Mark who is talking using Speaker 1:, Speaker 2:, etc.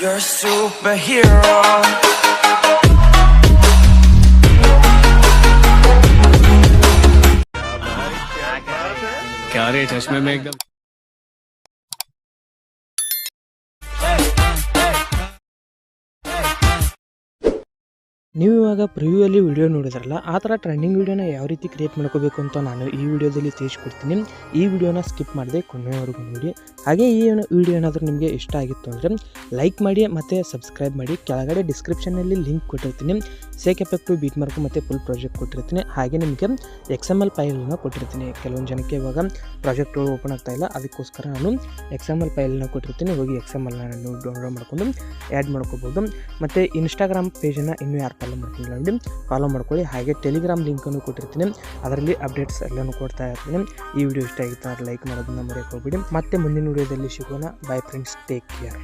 Speaker 1: You're a superhero.
Speaker 2: क्या रे चश्मे में एकदम
Speaker 3: ನೀವು ಇವಾಗ ಪ್ರಿವ್ಯೂಯಲ್ಲಿ ವಿಡಿಯೋ ನೋಡಿದ್ರಲ್ಲ ಆ ಥರ ಟ್ರೆಂಡಿಂಗ್ ವೀಡಿಯೋನ ಯಾವ ರೀತಿ ಕ್ರಿಯೇಟ್ ಮಾಡ್ಕೋಬೇಕು ಅಂತ ನಾನು ಈ ವಿಡಿಯೋದಲ್ಲಿ ತಿಳಿಸ್ಕೊಡ್ತೀನಿ. ಈ ವಿಡಿಯೋನ ಸ್ಕಿಪ್ ಮಾಡದೆ ಕೊನೆಯವರೆಗೂ ನೋಡಿ. ಹಾಗೆ ಈ ವಿಡಿಯೋ ಏನಾದರೂ ನಿಮಗೆ ಇಷ್ಟ ಆಗಿತ್ತು ಅಂದರೆ ಲೈಕ್ ಮಾಡಿ ಮತ್ತು ಸಬ್ಸ್ಕ್ರೈಬ್ ಮಾಡಿ. ಕೆಳಗಡೆ ಡಿಸ್ಕ್ರಿಪ್ಷನಲ್ಲಿ ಲಿಂಕ್ ಕೊಟ್ಟಿರ್ತೀನಿ, ಸೇಕ್ ಎಫೆಕ್ಟು, ಬೀಟ್ ಮಾರ್ಕು ಮತ್ತು ಫುಲ್ ಪ್ರಾಜೆಕ್ಟ್ ಕೊಟ್ಟಿರ್ತೀನಿ. ಹಾಗೆ ನಿಮಗೆ XML ಫೈಲನ್ನು ಕೊಟ್ಟಿರ್ತೀನಿ. ಕೆಲವೊಂದು ಜನಕ್ಕೆ ಇವಾಗ ಪ್ರಾಜೆಕ್ಟ್ಗಳು ಓಪನ್ ಆಗ್ತಾ ಇಲ್ಲ, ಅದಕ್ಕೋಸ್ಕರ ನಾನು XML ಫೈಲನ್ನು ಕೊಟ್ಟಿರ್ತೀನಿ. ಹೋಗಿ XMLನ ನೀವು ಡೌನ್ಲೋಡ್ ಮಾಡ್ಕೊಂಡು ಆ್ಯಡ್ ಮಾಡ್ಕೋಬೋದು. ಮತ್ತು ಇನ್ಸ್ಟಾಗ್ರಾಮ್ ಪೇಜನ್ನು ಇನ್ನೂ ಯಾರು ಫಾಲೋ ಮಾಡ್ಕೊಂಡಿಲ್ಲ ನೋಡಿ, ಫಾಲೋ ಮಾಡ್ಕೊಳ್ಳಿ. ಹಾಗೆ ಟೆಲಿಗ್ರಾಮ್ ಲಿಂಕನ್ನು ಕೊಟ್ಟಿರ್ತೀನಿ, ಅದರಲ್ಲಿ ಅಪ್ಡೇಟ್ಸ್ ಎಲ್ಲನೂ ಕೊಡ್ತಾ ಇರ್ತೀನಿ. ಈ ವಿಡಿಯೋ ಇಷ್ಟ ಆಗಿತ್ತು ಅಂದರೆ ಲೈಕ್ ಮಾಡೋದನ್ನ ಮರೆಯೋಕೆ ಹೋಗ್ಬಿಡಿ. ಮತ್ತೆ ಮುಂದಿನ ವಿಡಿಯೋದಲ್ಲಿ ಸಿಗೋಣ. By friends, take care.